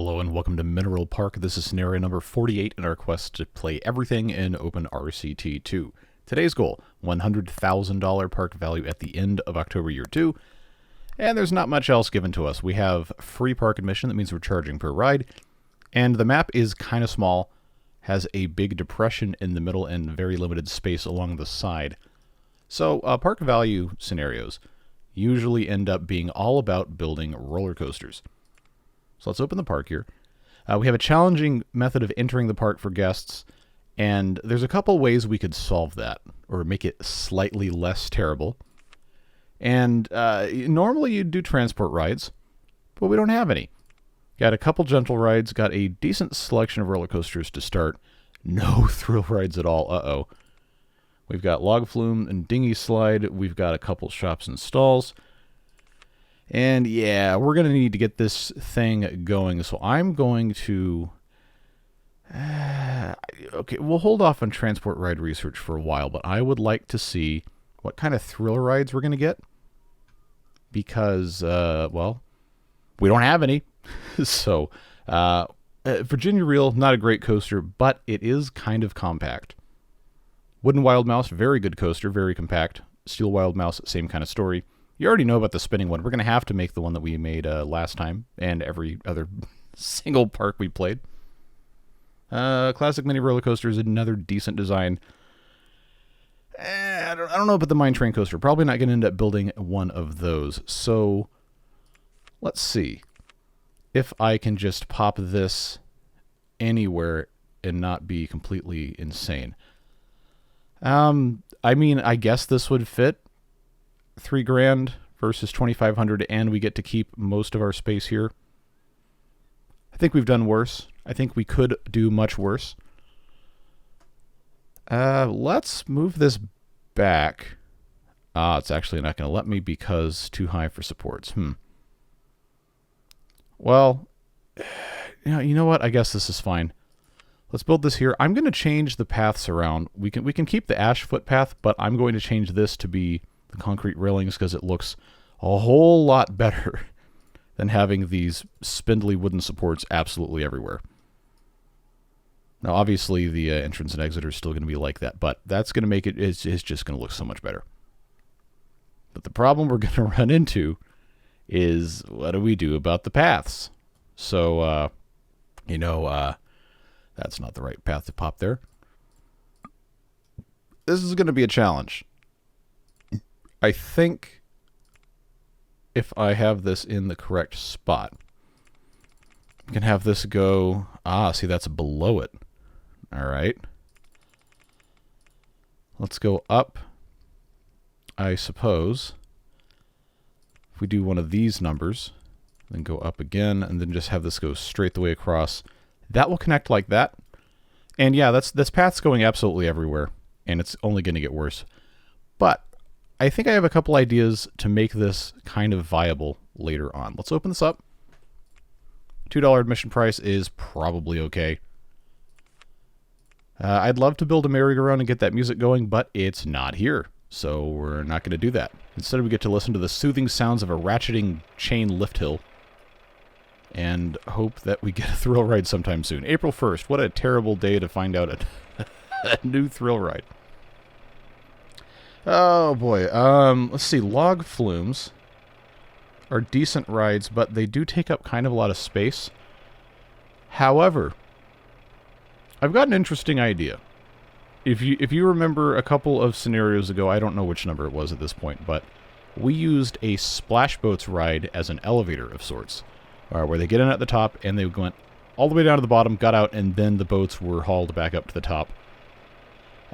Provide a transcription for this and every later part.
Hello and welcome to Mineral Park. This is scenario number 48 in our quest to play everything in OpenRCT2. Today's goal, $100,000 park value at the end of October year 2. And there's not much else given to us. We have free park admission, that means we're charging per ride. And the map is kind of small, has a big depression in the middle and very limited space along the side. So park value scenarios usually end up being all about building roller coasters. So let's open the park here. We have a challenging method of entering the park for guests, and there's a couple ways we could solve that, or make it slightly less terrible. And normally you'd do transport rides, but we don't have any. Got a couple gentle rides, got a decent selection of roller coasters to start. No thrill rides at all, uh-oh. We've got log flume and dinghy slide, we've got a couple shops and stalls. And yeah, we're going to need to get this thing going, so I'm going to... okay, we'll hold off on transport ride research for a while, but I would like to see what kind of thrill rides we're going to get. Because, well, we don't have any. So, Virginia Reel, not a great coaster, but it is kind of compact. Wooden Wild Mouse, very good coaster, very compact. Steel Wild Mouse, same kind of story. You already know about the spinning one. We're going to have to make the one that we made last time, and every other single park we played. Classic Mini Roller Coaster is another decent design. I don't know about the Mine Train Coaster. Probably not going to end up building one of those. So, let's see if I can just pop this anywhere and not be completely insane. I mean, I guess this would fit. $3,000 versus $2,500, and we get to keep most of our space here. I think we've done worse. I think we could do much worse. Let's move this back. It's actually not going to let me because too high for supports. Well, you know what? I guess this is fine. Let's build this here. I'm going to change the paths around. We can keep the ash footpath, but I'm going to change this to be the concrete railings because it looks a whole lot better than having these spindly wooden supports absolutely everywhere. Now, obviously, the entrance and exit are still going to be like that, but that's going to make it's just going to look so much better. But the problem we're going to run into is, what do we do about the paths? So, that's not the right path to pop there. This is going to be a challenge. I think if I have this in the correct spot, I can have this go... see, that's below it. All right. Let's go up, I suppose. If we do one of these numbers, then go up again, and then just have this go straight the way across. That will connect like that. And yeah, this path's going absolutely everywhere, and it's only going to get worse. But I think I have a couple ideas to make this kind of viable later on. Let's open this up. $2 admission price is probably okay. I'd love to build a merry-go-round and get that music going, but it's not here, so we're not going to do that. Instead, we get to listen to the soothing sounds of a ratcheting chain lift hill and hope that we get a thrill ride sometime soon. April 1st, what a terrible day to find out a new thrill ride. Oh boy, let's see, log flumes are decent rides, but they do take up kind of a lot of space. However, I've got an interesting idea. If you remember a couple of scenarios ago, I don't know which number it was at this point, but we used a splash boats ride as an elevator of sorts, where they get in at the top and they went all the way down to the bottom, got out, and then the boats were hauled back up to the top.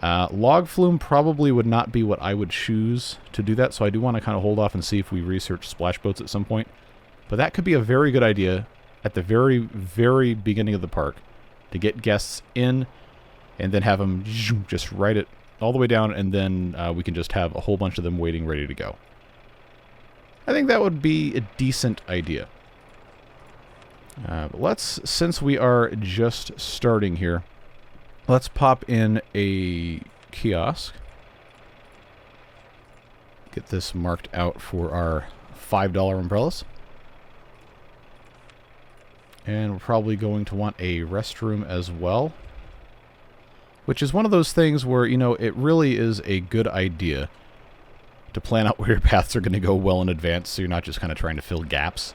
Log flume probably would not be what I would choose to do that, so I do want to kind of hold off and see if we research splash boats at some point. But that could be a very good idea at the very, very beginning of the park to get guests in and then have them just ride it all the way down, and then we can just have a whole bunch of them waiting ready to go. I think that would be a decent idea. But let's, since we are just starting here, let's pop in a kiosk. Get this marked out for our $5 umbrellas. And we're probably going to want a restroom as well. Which is one of those things where, you know, it really is a good idea to plan out where your paths are going to go well in advance so you're not just kind of trying to fill gaps.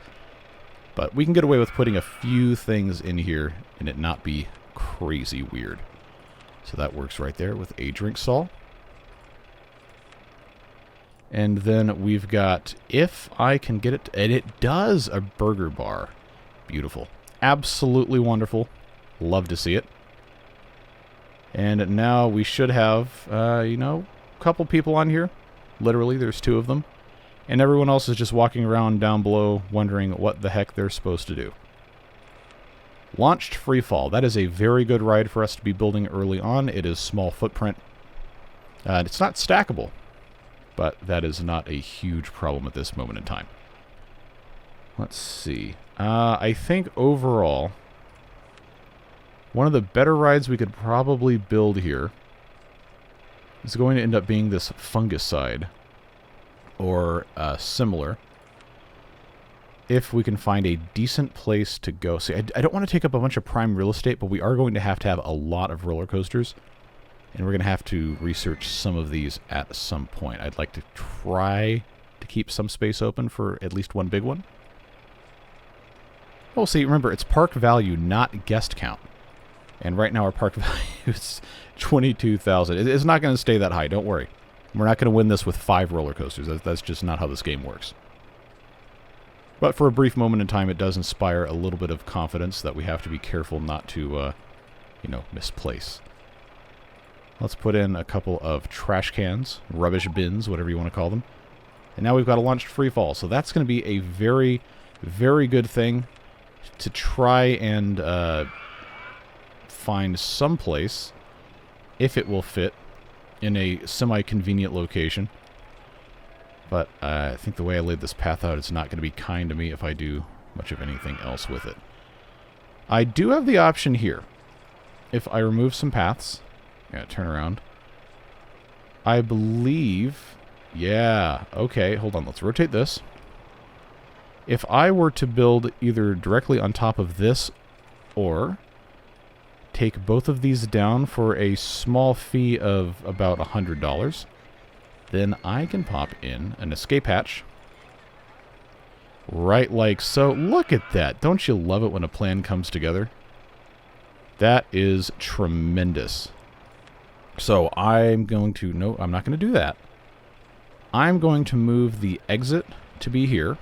But we can get away with putting a few things in here and it not be crazy weird. So that works right there with a drink stall. And then we've got, if I can get it, and it does, a burger bar. Beautiful. Absolutely wonderful. Love to see it. And now we should have, you know, a couple people on here. Literally, there's 2 of them. And everyone else is just walking around down below wondering what the heck they're supposed to do. Launched Freefall. That is a very good ride for us to be building early on. It is small footprint. It's not stackable, but that is not a huge problem at this moment in time. Let's see. I think overall, one of the better rides we could probably build here is going to end up being this fungicide, or similar, if we can find a decent place to go. See, I don't want to take up a bunch of prime real estate, but we are going to have a lot of roller coasters, and we're going to have to research some of these at some point. I'd like to try to keep some space open for at least one big one. Oh, see, remember, it's park value, not guest count. And right now our park value is 22,000. It's not going to stay that high, don't worry. We're not going to win this with 5 roller coasters. That's just not how this game works. But for a brief moment in time, it does inspire a little bit of confidence that we have to be careful not to, you know, misplace. Let's put in a couple of trash cans, rubbish bins, whatever you want to call them. And now we've got a launched freefall. So that's going to be a very, very good thing to try and find some place, if it will fit, in a semi-convenient location. But I think the way I laid this path out, it's not going to be kind to me if I do much of anything else with it. I do have the option here. If I remove some paths, turn around. I believe, yeah, okay, hold on, let's rotate this. If I were to build either directly on top of this, or take both of these down for a small fee of about $100, then I can pop in an escape hatch. Right like so. Look at that. Don't you love it when a plan comes together? That is tremendous. So I'm going to, no, I'm not going to do that. I'm going to move the exit to be here.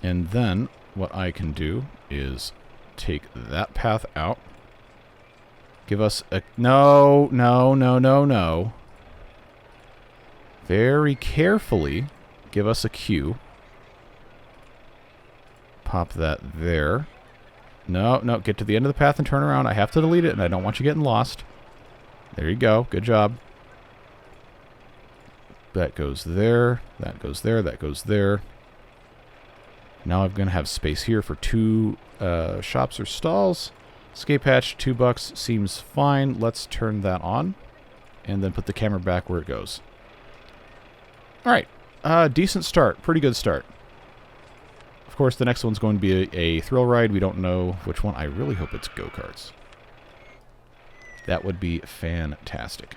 And then what I can do is take that path out. Give us a... No, no, no, no, no. Very carefully give us a queue. Pop that there. No, no, get to the end of the path and turn around. I have to delete it, and I don't want you getting lost. There you go. Good job. That goes there. That goes there. That goes there. Now I'm going to have space here for 2 shops or stalls. Escape hatch, $2 seems fine. Let's turn that on. And then put the camera back where it goes. Alright. Decent start. Pretty good start. Of course, the next one's going to be a thrill ride. We don't know which one. I really hope it's go-karts. That would be fantastic.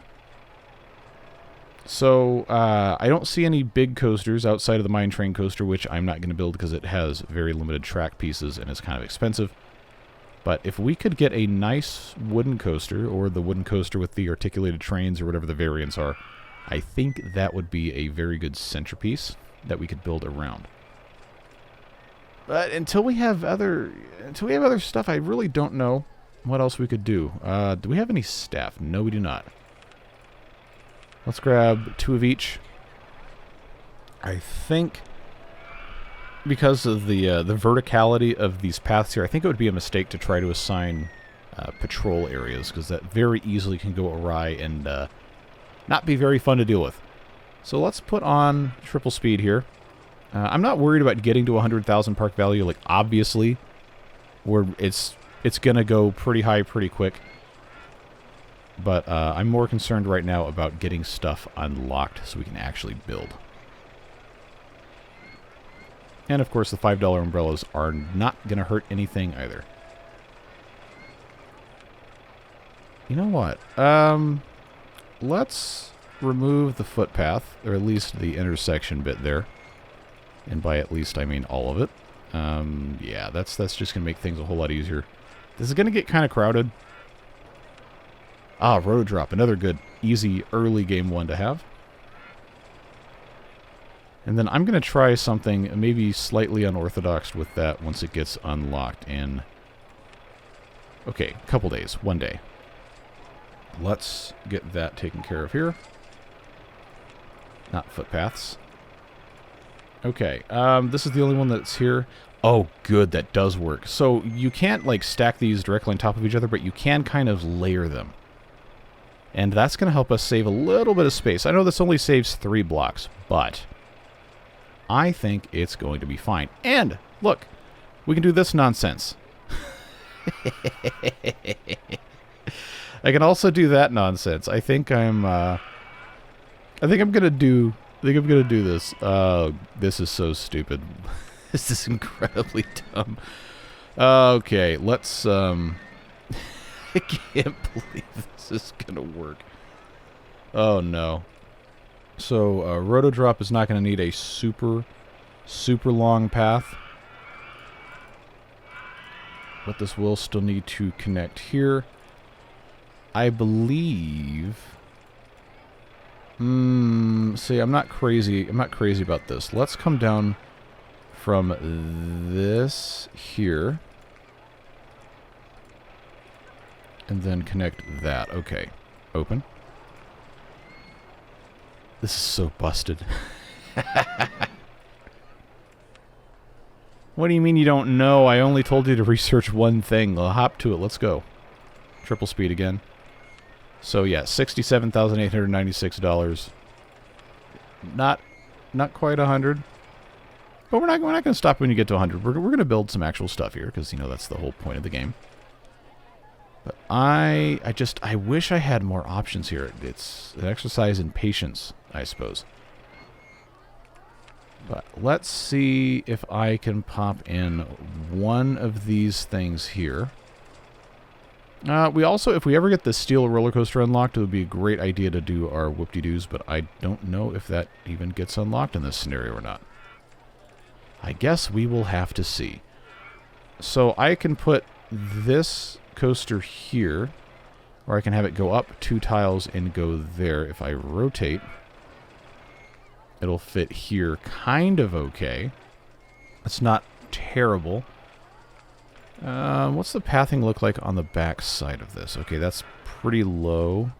So, I don't see any big coasters outside of the Mine Train coaster, which I'm not going to build because it has very limited track pieces and is kind of expensive. But if we could get a nice wooden coaster, or the wooden coaster with the articulated trains, or whatever the variants are, I think that would be a very good centerpiece that we could build around. But until we have other stuff, I really don't know what else we could do. Do we have any staff? No, we do not. Let's grab 2 of each. I think because of the verticality of these paths here, I think it would be a mistake to try to assign patrol areas, because that very easily can go awry and not be very fun to deal with. So let's put on triple speed here. I'm not worried about getting to 100,000 park value. Like, obviously, it's going to go pretty high pretty quick. But I'm more concerned right now about getting stuff unlocked so we can actually build. And, of course, the $5 umbrellas are not going to hurt anything either. You know what? Let's remove the footpath, or at least the intersection bit there. And by at least, I mean all of it. Yeah, that's just going to make things a whole lot easier. This is going to get kind of crowded. Ah, Roto Drop, another good, easy, early game one to have. And then I'm going to try something maybe slightly unorthodox with that once it gets unlocked in, okay, a couple days, one day. Let's get that taken care of here. Not footpaths. Okay, this is the only one that's here. Oh, good, that does work. So you can't, like, stack these directly on top of each other, but you can kind of layer them. And that's going to help us save a little bit of space. I know this only saves 3 blocks, but I think it's going to be fine. And, look, we can do this nonsense. I can also do that nonsense. I think I'm gonna do this. This is so stupid. This is incredibly dumb. Okay, let's I can't believe this is gonna work. Oh no. So Roto Drop is not gonna need a super long path. But this will still need to connect here. I believe. See, I'm not crazy about this. Let's come down from this here. And then connect that. Okay. Open. This is so busted. What do you mean you don't know? I only told you to research one thing. I'll hop to it. Let's go. Triple speed again. So yeah, $67,896. Not quite 100. But we're not going to stop when you get to 100. We're going to build some actual stuff here because, you know, that's the whole point of the game. But I wish I had more options here. It's an exercise in patience, I suppose. But let's see if I can pop in one of these things here. We also, if we ever get the steel roller coaster unlocked, it would be a great idea to do our whoop-de-doos, but I don't know if that even gets unlocked in this scenario or not. I guess we will have to see. So I can put this coaster here, or I can have it go up 2 tiles and go there. If I rotate, it'll fit here kind of okay. It's not terrible. What's the pathing look like on the back side of this? Okay, that's pretty low.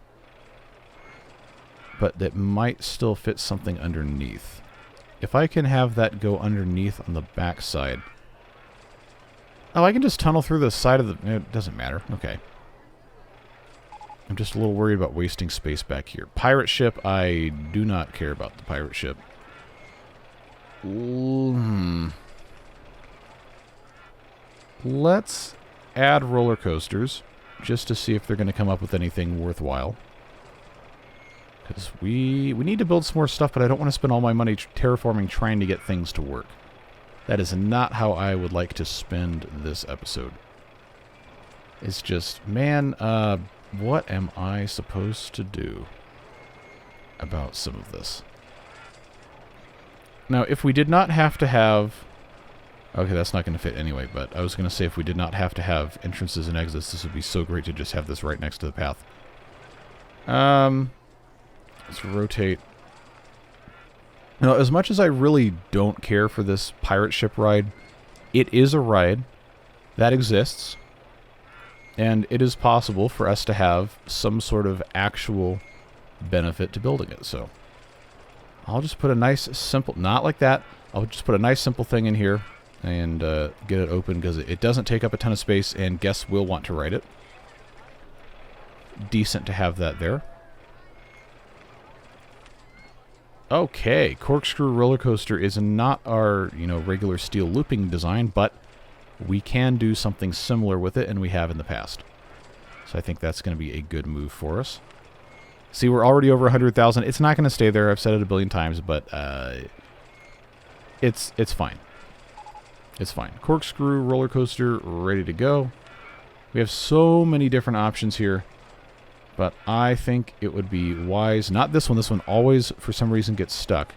But that might still fit something underneath. If I can have that go underneath on the back side. Oh, I can just tunnel through the side of the... It doesn't matter. Okay. I'm just a little worried about wasting space back here. Pirate ship, I do not care about the pirate ship. Let's add roller coasters just to see if they're going to come up with anything worthwhile. Because we need to build some more stuff, but I don't want to spend all my money terraforming trying to get things to work. That is not how I would like to spend this episode. It's just, man, what am I supposed to do about some of this? Now, if we did not have to have... Okay, that's not going to fit anyway, but I was going to say if we did not have to have entrances and exits, this would be so great to just have this right next to the path. Let's rotate. Now, as much as I really don't care for this pirate ship ride, it is a ride that exists, and it is possible for us to have some sort of actual benefit to building it, so I'll just put a nice simple, not like that, I'll just put a nice simple thing in here and get it open because it doesn't take up a ton of space and guests will want to ride it. Decent to have that there. Okay, corkscrew roller coaster is not our, regular steel looping design, but we can do something similar with it, and we have in the past. So I think that's going to be a good move for us. See, we're already over 100,000. It's not going to stay there. I've said it a billion times, but it's fine. It's fine. Corkscrew roller coaster ready to go. We have so many different options here, but I think it would be wise, not this one. This one always, for some reason, gets stuck.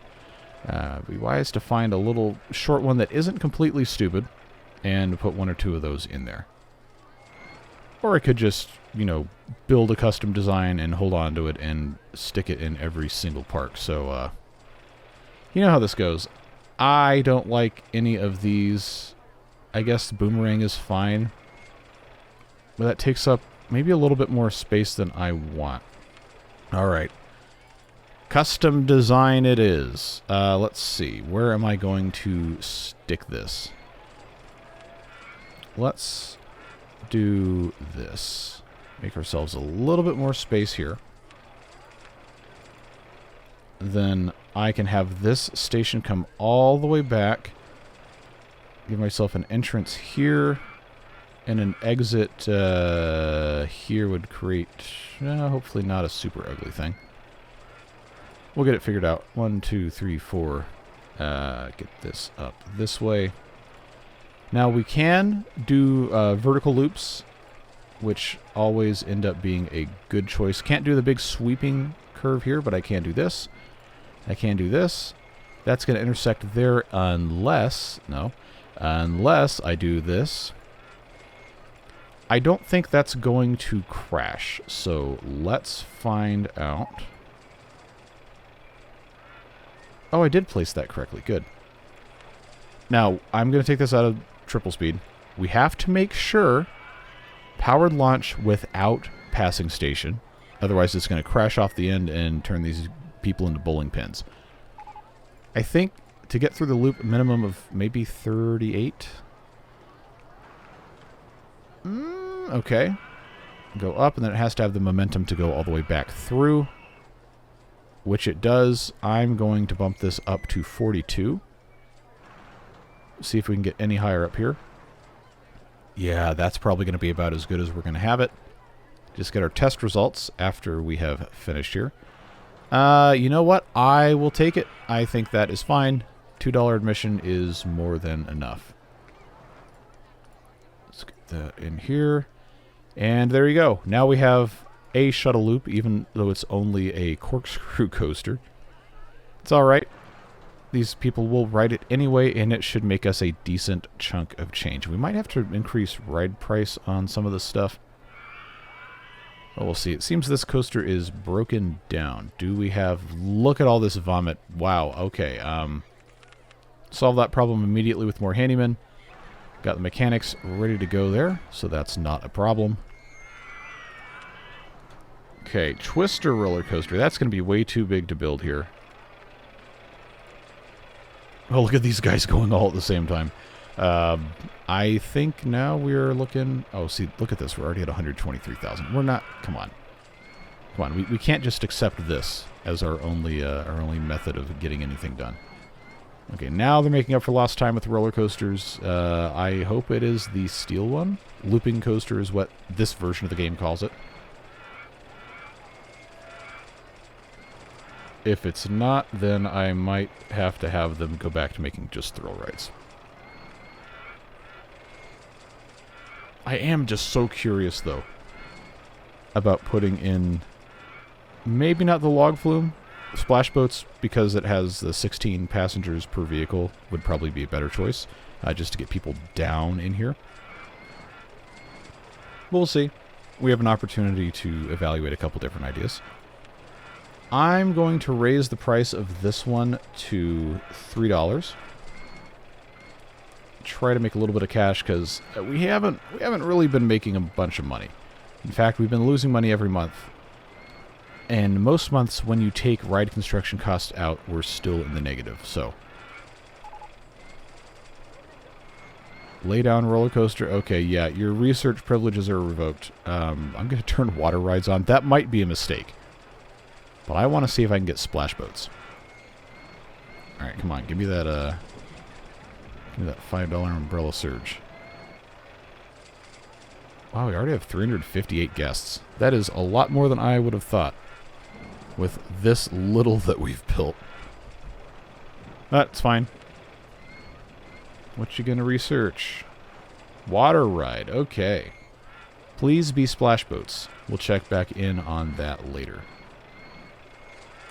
It'd be wise to find a little short one that isn't completely stupid and put one or two of those in there. Or I could just, you know, build a custom design and hold on to it and stick it in every single park. So, you know how this goes. I don't like any of these. I guess the boomerang is fine. But that takes up maybe a little bit more space than I want. Alright. Custom design it is. Let's see. Where am I going to stick this? Let's do this. Make ourselves a little bit more space here. Then I can have this station come all the way back. Give myself an entrance here. And an exit here would create, hopefully not a super ugly thing. We'll get it figured out. 1, 2, 3, 4. Get this up this way. Now we can do vertical loops, which always end up being a good choice. Can't do the big sweeping curve here, but I can do this. I can do this. That's going to intersect there unless I do this. I don't think that's going to crash, so let's find out. Oh, I did place that correctly. Good. Now, I'm going to take this out of triple speed. We have to make sure powered launch without passing station. Otherwise, it's going to crash off the end and turn these people into bowling pins. I think to get through the loop, a minimum of maybe 38. Okay. Go up, and then it has to have the momentum to go all the way back through, which it does. I'm going to bump this up to 42. See if we can get any higher up here. Yeah, that's probably going to be about as good as we're going to have it. Just get our test results after we have finished here. You know what? I will take it. I think that is fine. $2 admission is more than enough. Let's get that in here. And there you go. Now we have a shuttle loop, even though it's only a corkscrew coaster. It's alright. These people will ride it anyway, and it should make us a decent chunk of change. We might have to increase ride price on some of this stuff. Well, we'll see. It seems this coaster is broken down. Do we have... Look at all this vomit. Wow, okay. Solve that problem immediately with more handymen. Got the mechanics ready to go there, so that's not a problem. Okay, Twister roller coaster. That's going to be way too big to build here. Oh, look at these guys going all at the same time. I think now we're looking... Oh, see, look at this. We're already at 123,000. We're not... Come on. Come on. We can't just accept this as our only method of getting anything done. Okay, now they're making up for lost time with roller coasters. I hope it is the steel one. Looping coaster is what this version of the game calls it. If it's not, then I might have to have them go back to making just thrill rides. I am just so curious, though, about putting in maybe not the log flume. Splash boats, because it has the 16 passengers per vehicle, would probably be a better choice, just to get people down in here. We'll see. We have an opportunity to evaluate a couple different ideas. I'm going to raise the price of this one to $3. Try to make a little bit of cash, because we haven't really been making a bunch of money. In fact, we've been losing money every month. And most months, when you take ride construction costs out, we're still in the negative. So, lay down roller coaster. Okay, yeah, your research privileges are revoked. I'm going to turn water rides on. That might be a mistake. But I want to see if I can get splash boats. Alright, come on. Give me that $5 umbrella surge. Wow, we already have 358 guests. That is a lot more than I would have thought with this little that we've built. That's fine. What you gonna research? Water ride. Okay. Please be splash boats. We'll check back in on that later.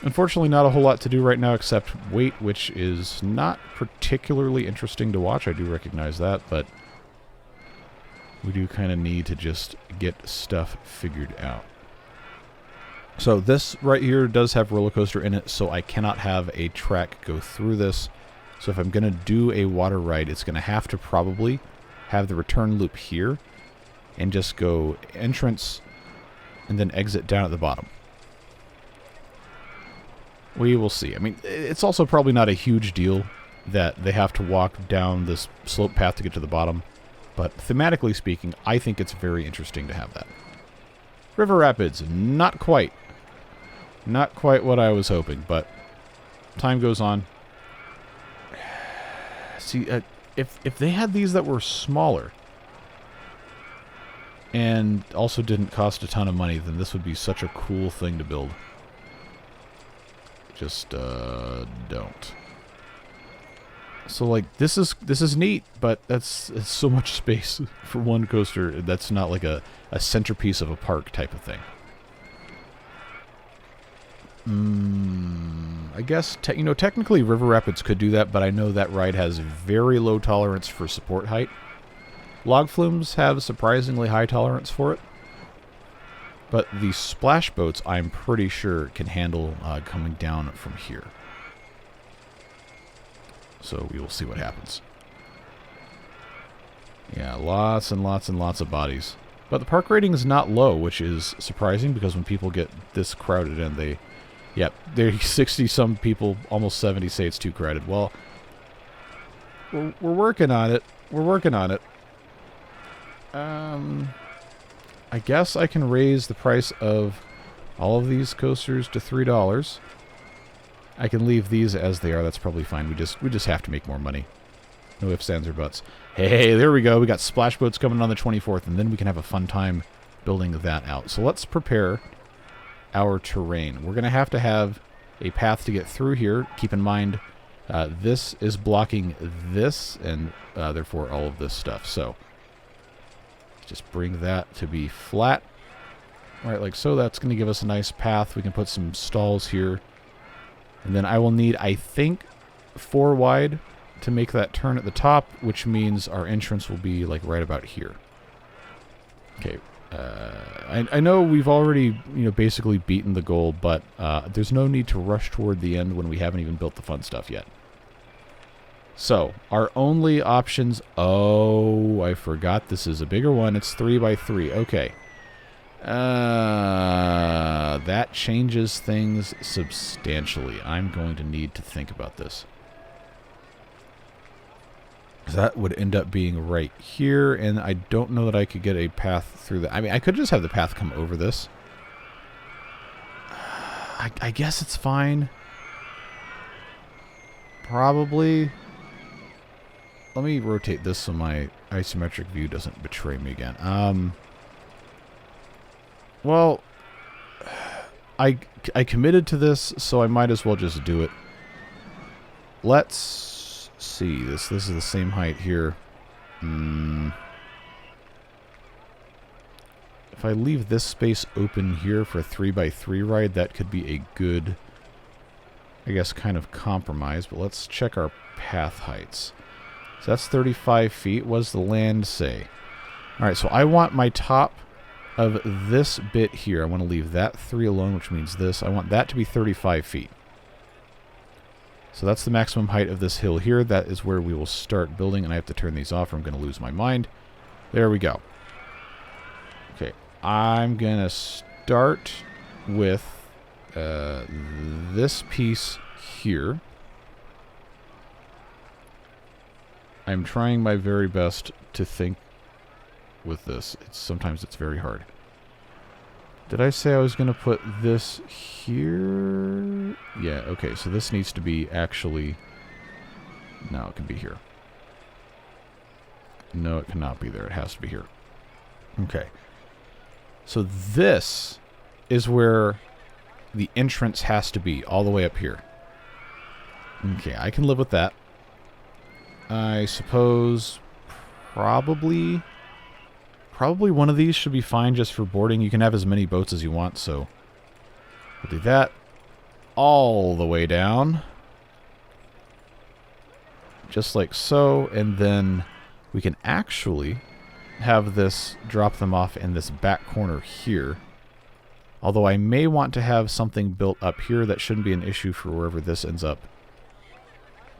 Unfortunately, not a whole lot to do right now except wait, which is not particularly interesting to watch. I do recognize that, but we do kind of need to just get stuff figured out. So this right here does have roller coaster in it, so I cannot have a track go through this. So if I'm going to do a water ride, it's going to have to probably have the return loop here and just go entrance and then exit down at the bottom. We will see. I mean, it's also probably not a huge deal that they have to walk down this slope path to get to the bottom. But thematically speaking, I think it's very interesting to have that. River Rapids, not quite. Not quite what I was hoping, but time goes on. See, if they had these that were smaller and also didn't cost a ton of money, then this would be such a cool thing to build. Just don't. So like this is neat, but it's so much space for one coaster. That's not like a centerpiece of a park type of thing. I guess technically River Rapids could do that, but I know that ride has very low tolerance for support height. Log flumes have surprisingly high tolerance for it. But the splash boats, I'm pretty sure, can handle coming down from here. So we will see what happens. Yeah, lots and lots and lots of bodies. But the park rating is not low, which is surprising because when people get this crowded in, there's 60-some people, almost 70, say it's too crowded. Well, we're working on it. We're working on it. I guess I can raise the price of all of these coasters to $3. I can leave these as they are. That's probably fine. We just have to make more money. No ifs, ands, or buts. Hey, there we go. We got splash boats coming on the 24th, and then we can have a fun time building that out. So let's prepare our terrain. We're going to have a path to get through here. Keep in mind, this is blocking this, and therefore all of this stuff. So just bring that to be flat. All right, like so. That's going to give us a nice path. We can put some stalls here. And then I will need, I think, 4 wide to make that turn at the top, which means our entrance will be like right about here. Okay. I know we've already, basically beaten the goal, but there's no need to rush toward the end when we haven't even built the fun stuff yet. So, our only options... Oh, I forgot this is a bigger one. It's 3x3. Okay. That changes things substantially. I'm going to need to think about this. That would end up being right here, and I don't know that I could get a path through that. I mean, I could just have the path come over this. I guess it's fine. Probably. Let me rotate this so my isometric view doesn't betray me again. Well, I committed to this, so I might as well just do it. Let's see. This is the same height here. If I leave this space open here for a 3x3 ride, that could be a good, I guess, kind of compromise. But let's check our path heights. So that's 35 feet. What does the land say? All right, so I want my top of this bit here. I want to leave that 3 alone, which means this. I want that to be 35 feet. So that's the maximum height of this hill here. That is where we will start building, and I have to turn these off or I'm going to lose my mind. There we go. Okay, I'm going to start with this piece here. I'm trying my very best to think with this. Sometimes it's very hard. Did I say I was going to put this here? Yeah, okay, so this needs to be actually... No, it can be here. No, it cannot be there. It has to be here. Okay. So this is where the entrance has to be, all the way up here. Okay, I can live with that. I suppose probably one of these should be fine just for boarding. You can have as many boats as you want, so we'll do that all the way down. Just like so, and then we can actually have this drop them off in this back corner here. Although I may want to have something built up here. That shouldn't be an issue for wherever this ends up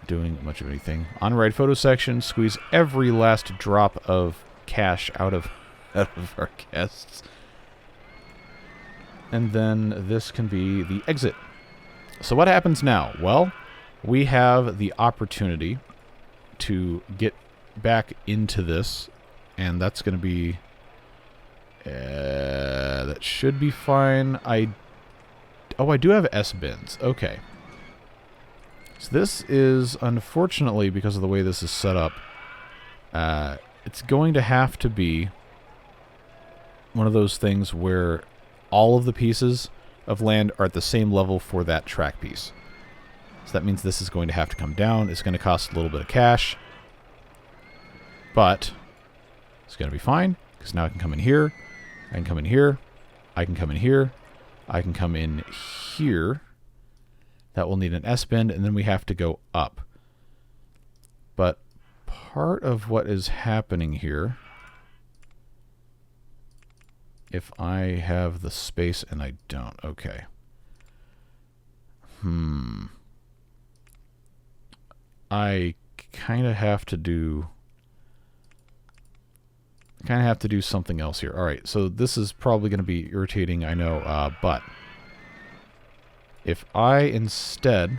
doing much of anything. On-ride photo section, squeeze every last drop of cash out of our guests. And then this can be the exit. So what happens now? Well, we have the opportunity to get back into this, and that's going to be... that should be fine. Oh, I do have S-bins. Okay. So this is, unfortunately, because of the way this is set up, it's going to have to be one of those things where all of the pieces of land are at the same level for that track piece. So that means this is going to have to come down. It's going to cost a little bit of cash, but it's going to be fine, because now I can come in here, I can come in here, I can come in here, I can come in here. That will need an S-bend, and then we have to go up. But part of what is happening here, if I have the space and I don't, okay. I kind of have to do something else here. All right, so this is probably going to be irritating, I know, but if I instead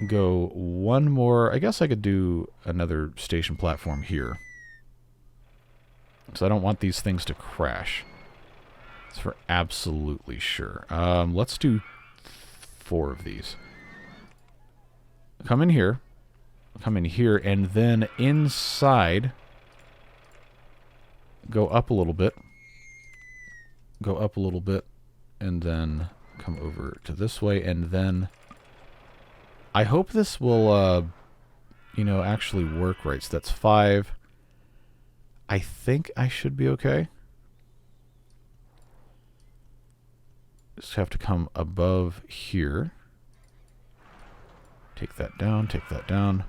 go one more, I guess I could do another station platform here. So I don't want these things to crash. That's for absolutely sure. Let's do 4 of these. Come in here, and then inside, go up a little bit, and then come over to this way, and then I hope this will, you know, actually work right. So that's 5. I think I should be okay. Just have to come above here. Take that down, take that down,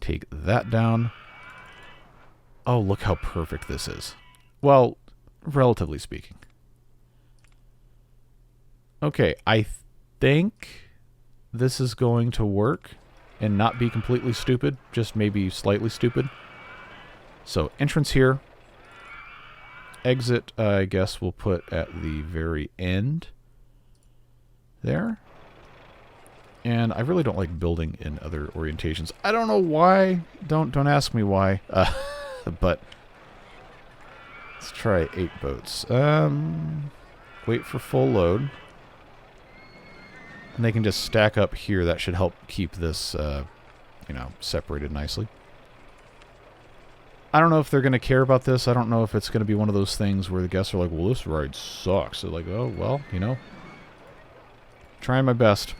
take that down. Oh, look how perfect this is. Well, relatively speaking. Okay, I think this is going to work and not be completely stupid, just maybe slightly stupid. So, entrance here. Exit, I guess we'll put at the very end there. And I really don't like building in other orientations. I don't know why. Don't ask me why. But let's try 8 boats. Wait for full load. And they can just stack up here. That should help keep this, you know, separated nicely. I don't know if they're going to care about this. I don't know if it's going to be one of those things where the guests are like, well, this ride sucks. They're like, oh, well, you know, trying my best.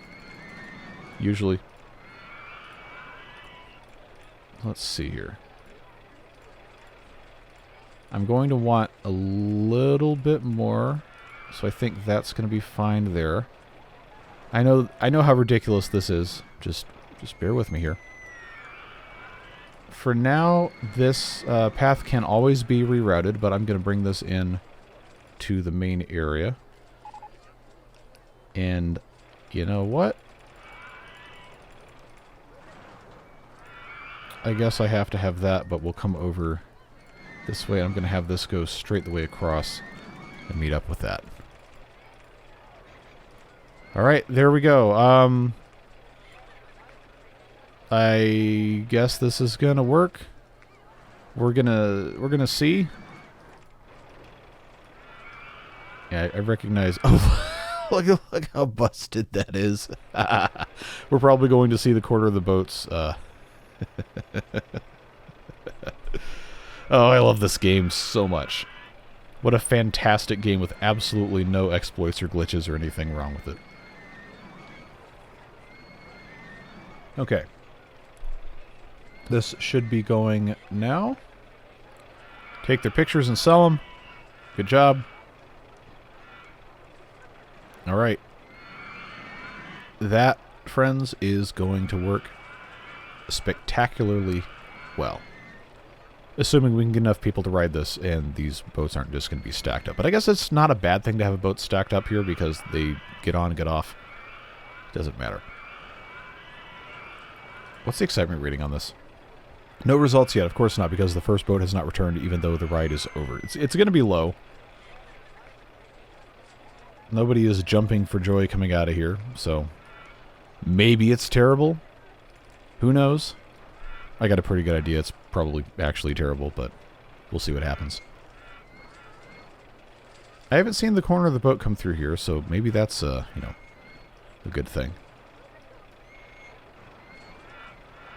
Usually. Let's see here. I'm going to want a little bit more, so I think that's going to be fine there. I know how ridiculous this is. Just bear with me here. For now, this path can always be rerouted, but I'm going to bring this in to the main area. And you know what? I guess I have to have that, but we'll come over this way. I'm going to have this go straight the way across and meet up with that. All right, there we go. I guess this is gonna work. We're gonna see. Yeah, I recognize. Oh, look how busted that is. We're probably going to see the quarter of the boats. Oh, I love this game so much. What a fantastic game with absolutely no exploits or glitches or anything wrong with it. Okay. This should be going now. Take their pictures and sell them. Good job. All right. That, friends, is going to work spectacularly well. Assuming we can get enough people to ride this and these boats aren't just going to be stacked up. But I guess it's not a bad thing to have a boat stacked up here because they get on and get off. Doesn't matter. What's the excitement rating on this? No results yet. Of course not, because the first boat has not returned even though the ride is over. It's going to be low. Nobody is jumping for joy coming out of here, so maybe it's terrible. Who knows? I got a pretty good idea. It's probably actually terrible, but we'll see what happens. I haven't seen the corner of the boat come through here, so maybe that's, you know, a good thing.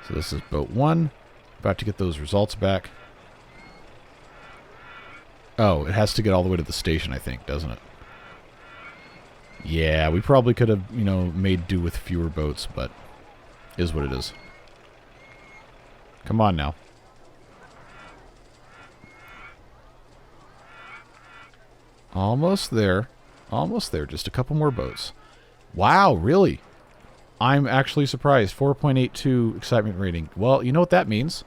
So this is boat 1. About to get those results back. Oh, it has to get all the way to the station, I think, doesn't it? Yeah, we probably could have, you know, made do with fewer boats, but is what it is. Come on now. Almost there. Almost there. Just a couple more boats. Wow, really? I'm actually surprised. 4.82 excitement rating. Well, you know what that means?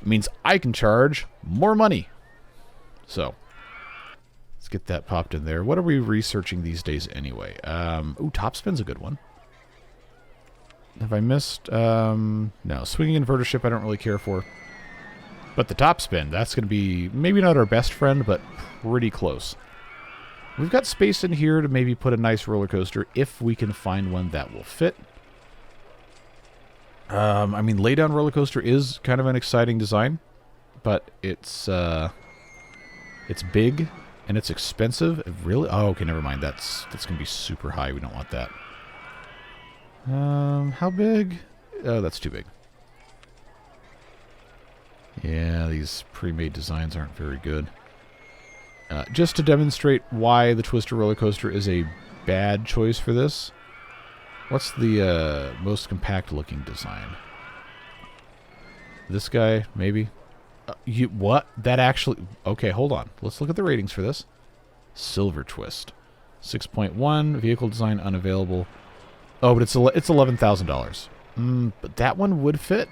It means I can charge more money. So, let's get that popped in there. What are we researching these days anyway? Ooh, topspin's a good one. Have I missed? No, swinging inverter ship I don't really care for. But the topspin, that's going to be maybe not our best friend, but pretty close. We've got space in here to maybe put a nice roller coaster if we can find one that will fit. I mean, laydown roller coaster is kind of an exciting design, but it's big and it's expensive. Really? Oh, okay, never mind. That's going to be super high. We don't want that. How big? Oh, that's too big. Yeah, these pre-made designs aren't very good. Just to demonstrate why the Twister roller coaster is a bad choice for this, what's the most compact looking design? This guy, maybe? What? That actually... Okay, hold on. Let's look at the ratings for this. Silver Twist. 6.1, vehicle design unavailable. Oh, but it's $11,000. But that one would fit.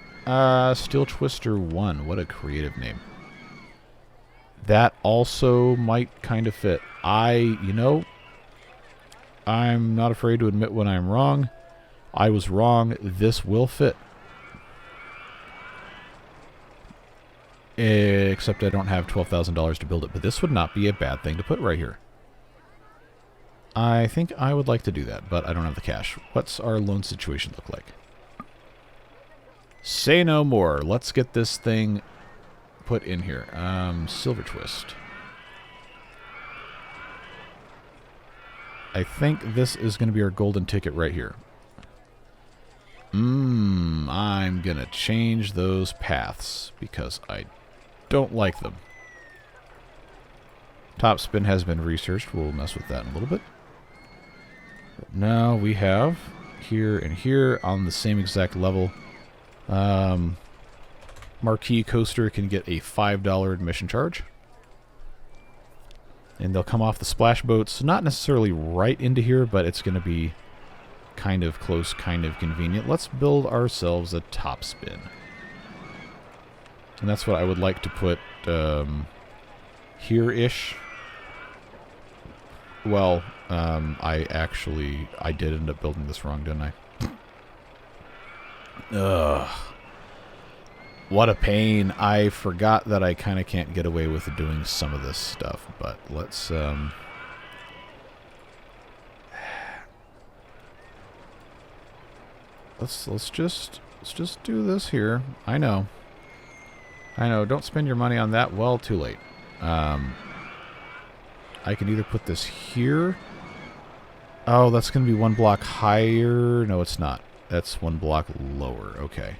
Steel Twister 1. What a creative name. That also might kind of fit. You know, I'm not afraid to admit when I'm wrong. I was wrong. This will fit. Except I don't have $12,000 to build it. But this would not be a bad thing to put right here. I think I would like to do that, but I don't have the cash. What's our loan situation look like? Say no more. Let's get this thing put in here. Silver Twist. I think this is going to be our golden ticket right here. I'm going to change those paths because I don't like them. Top spin has been researched. We'll mess with that in a little bit. But now we have here and here on the same exact level. Marquee Coaster can get a $5 admission charge. And they'll come off the splash boats. Not necessarily right into here, but it's going to be kind of close, kind of convenient. Let's build ourselves a top spin. And that's what I would like to put here-ish. Well, I did end up building this wrong, didn't I? Ugh. What a pain. I forgot that I kind of can't get away with doing some of this stuff, but let's just do this here. I know. Don't spend your money on that. Well, too late. I can either put this here. Oh, that's going to be one block higher. No, it's not. That's one block lower. Okay.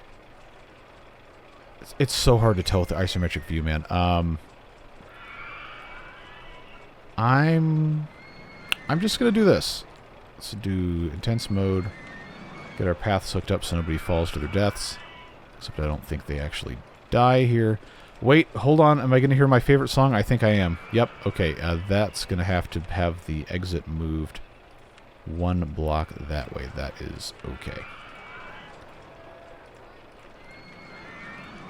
It's so hard to tell with the isometric view, man. I'm just going to do this. Let's do intense mode. Get our paths hooked up so nobody falls to their deaths. Except I don't think they actually die here. Wait, hold on. Am I going to hear my favorite song? I think I am. Yep, okay. That's going to have the exit moved one block that way. That is okay.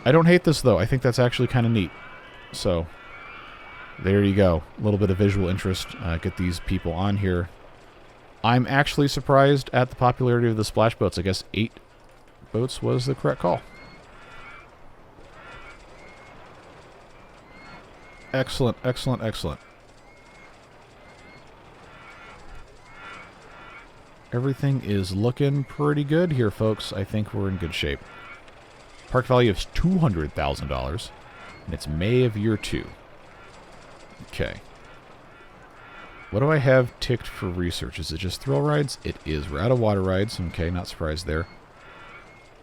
I don't hate this, though. I think that's actually kind of neat. So, there you go. A little bit of visual interest. Get these people on here. I'm actually surprised at the popularity of the splash boats. I guess 8 boats was the correct call. Excellent, excellent, excellent. Everything is looking pretty good here, folks. I think we're in good shape. Park value is $200,000, and it's May of year 2. Okay. What do I have ticked for research? Is it just thrill rides? It is. We're out of water rides. Okay, not surprised there.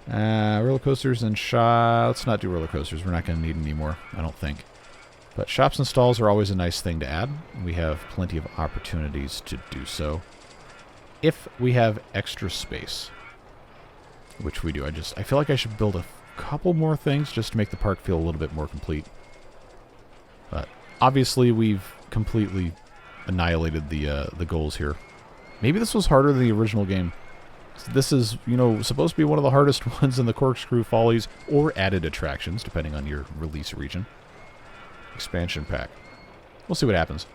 Roller coasters and let's not do roller coasters. We're not going to need any more, I don't think. But shops and stalls are always a nice thing to add. We have plenty of opportunities to do so. If we have extra space, which we do. I feel like I should build a couple more things just to make the park feel a little bit more complete. But obviously we've completely annihilated the goals here. Maybe this was harder than the original game. This is, you know, supposed to be one of the hardest ones in the Corkscrew Follies or added attractions, depending on your release region. Expansion pack. We'll see what happens.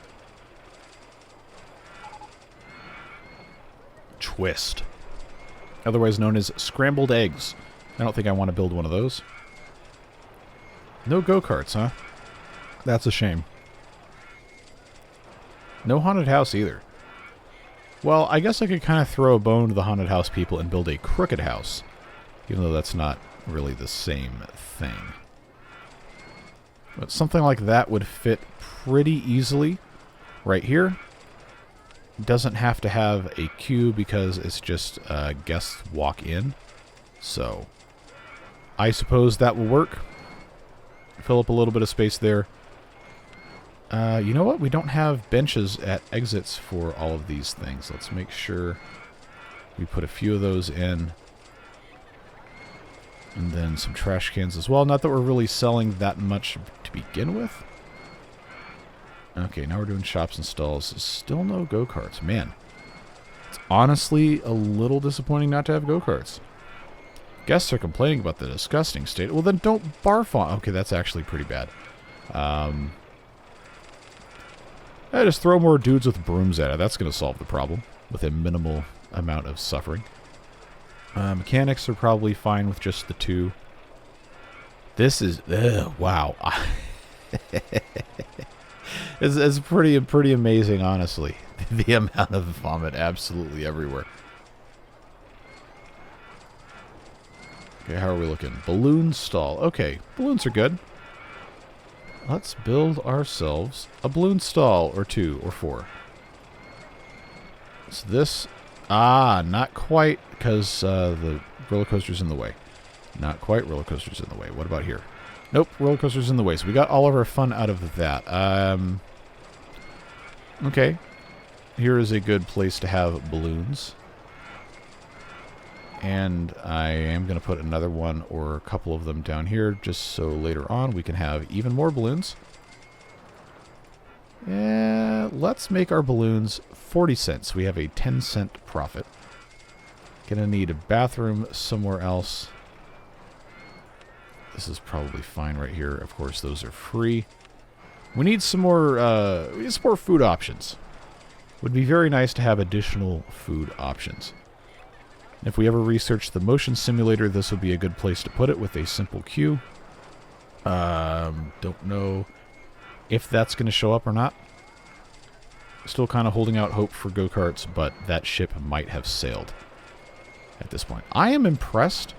Twist. Otherwise known as scrambled eggs. I don't think I want to build one of those. No go-karts, huh? That's a shame. No haunted house either. Well, I guess I could kind of throw a bone to the haunted house people and build a crooked house. Even though that's not really the same thing. But something like that would fit pretty easily right here. Doesn't have to have a queue because it's just guests walk in. So, I suppose that will work. Fill up a little bit of space there. You know what? We don't have benches at exits for all of these things. Let's make sure we put a few of those in. And then some trash cans as well. Not that we're really selling that much to begin with. Okay, now we're doing shops and stalls. Still no go-karts. Man, it's honestly a little disappointing not to have go-karts. Guests are complaining about the disgusting state. Well, then don't barf on. Okay, that's actually pretty bad. Just throw more dudes with brooms at it. That's going to solve the problem with a minimal amount of suffering. Mechanics are probably fine with just the 2. This is... wow. It's pretty amazing, honestly. The amount of vomit absolutely everywhere. Okay, how are we looking? Balloon stall. Okay, balloons are good. Let's build ourselves a balloon stall, or 2, or 4. So this... not quite, because the roller coaster's in the way. Not quite, roller coaster's in the way. What about here? Nope, roller coaster's in the way. So we got all of our fun out of that. Okay. Here is a good place to have balloons. And I am going to put another one or a couple of them down here, just so later on we can have even more balloons. Let's make our balloons 40 cents. We have a 10-cent profit. Gonna need a bathroom somewhere else. This is probably fine right here. Of course, those are free. We need some more, food options. Would be very nice to have additional food options. If we ever research the motion simulator, this would be a good place to put it with a simple queue. Don't know if that's going to show up or not. Still kind of holding out hope for go-karts, but that ship might have sailed at this point. I am impressed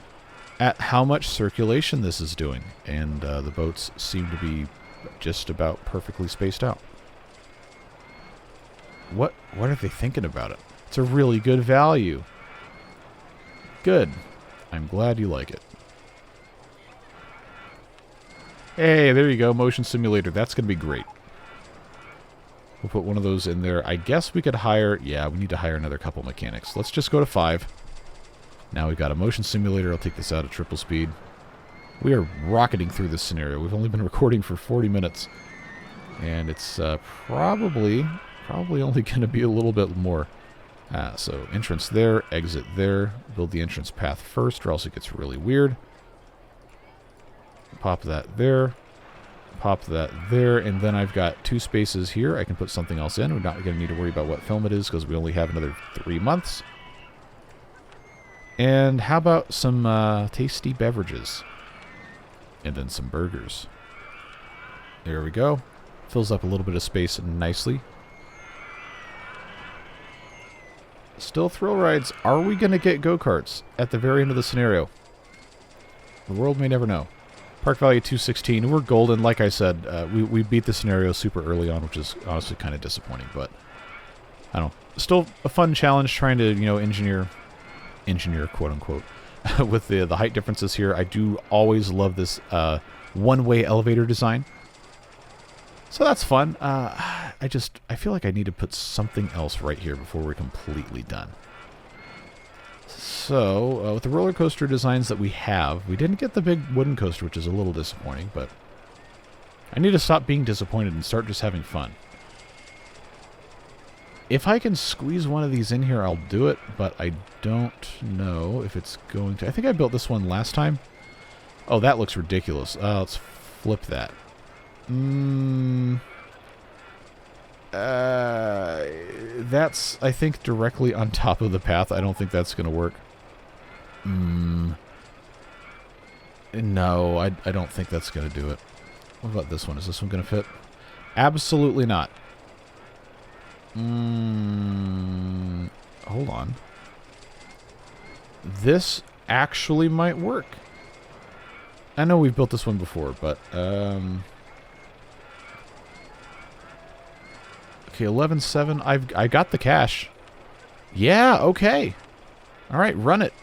at how much circulation this is doing, and the boats seem to be just about perfectly spaced out. What are they thinking about it? It's a really good value. Good. I'm glad you like it. Hey, there you go, motion simulator. That's going to be great. We'll put one of those in there. I guess we could hire... Yeah, we need to hire another couple mechanics. Let's just go to 5. Now we've got a motion simulator. I'll take this out at triple speed. We are rocketing through this scenario. We've only been recording for 40 minutes. And it's probably only going to be a little bit more. So entrance there, exit there. Build the entrance path first, or else it gets really weird. Pop that there. Pop that there. And then I've got 2 spaces here. I can put something else in. We're not going to need to worry about what film it is because we only have another 3 months. And how about some tasty beverages? And then some burgers. There we go. Fills up a little bit of space nicely. Still thrill rides. Are we going to get go-karts at the very end of the scenario? The world may never know. Park value 216. We're golden. Like I said, we beat the scenario super early on, which is honestly kind of disappointing. But I don't know. Still a fun challenge trying to, engineer, quote unquote, with the height differences here. I do always love this one-way elevator design. So that's fun. I feel like I need to put something else right here before we're completely done. So, with the roller coaster designs that we have, we didn't get the big wooden coaster, which is a little disappointing, but I need to stop being disappointed and start just having fun. If I can squeeze one of these in here, I'll do it, but I don't know if it's going to... I think I built this one last time. Oh, that looks ridiculous. Let's flip that. That's, I think, directly on top of the path. I don't think that's going to work. No, I don't think that's going to do it. What about this one? Is this one going to fit? Absolutely not. Hold on. This actually might work. I know we've built this one before, but... Okay, 11.7. I got the cash. Yeah, okay. All right, run it.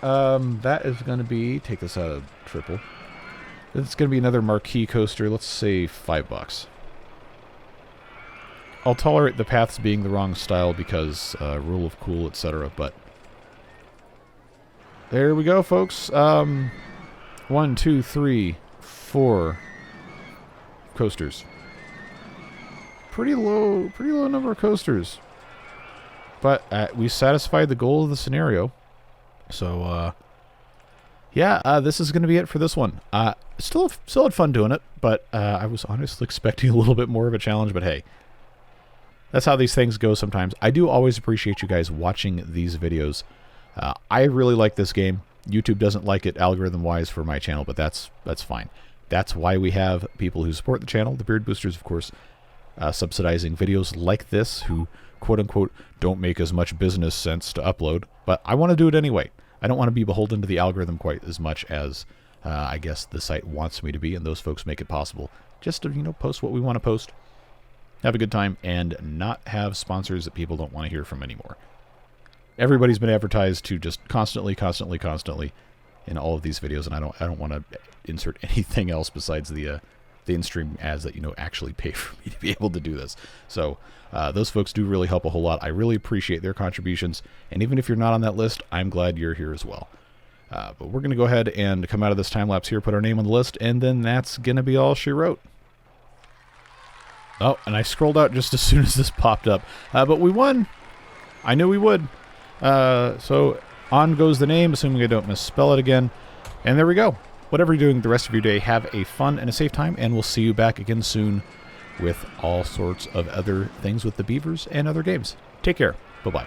That is going to be... Take this out of triple. It's going to be another marquee coaster. Let's say $5. I'll tolerate the paths being the wrong style because rule of cool, etc. But there we go, folks. 1, 2, 3, 4 coasters. Pretty low number of coasters. But we satisfied the goal of the scenario. So, yeah, this is going to be it for this one. Still had fun doing it, but I was honestly expecting a little bit more of a challenge, but hey. That's how these things go sometimes. I do always appreciate you guys watching these videos. I really like this game. YouTube doesn't like it algorithm-wise for my channel, but that's fine. That's why we have people who support the channel, the Beard Boosters, of course, subsidizing videos like this, who, quote-unquote, don't make as much business sense to upload. But I want to do it anyway. I don't want to be beholden to the algorithm quite as much as I guess the site wants me to be, and those folks make it possible just to, post what we want to post. Have a good time, and not have sponsors that people don't want to hear from anymore. Everybody's been advertised to just constantly in all of these videos, and I don't want to insert anything else besides the in-stream ads that actually pay for me to be able to do this. So those folks do really help a whole lot. I really appreciate their contributions, and even if you're not on that list, I'm glad you're here as well. But we're going to go ahead and come out of this time lapse here, put our name on the list, and then that's going to be all she wrote. Oh, and I scrolled out just as soon as this popped up. But we won. I knew we would. So on goes the name, assuming I don't misspell it again. And there we go. Whatever you're doing the rest of your day, have a fun and a safe time, and we'll see you back again soon with all sorts of other things with the Beavers and other games. Take care. Bye-bye.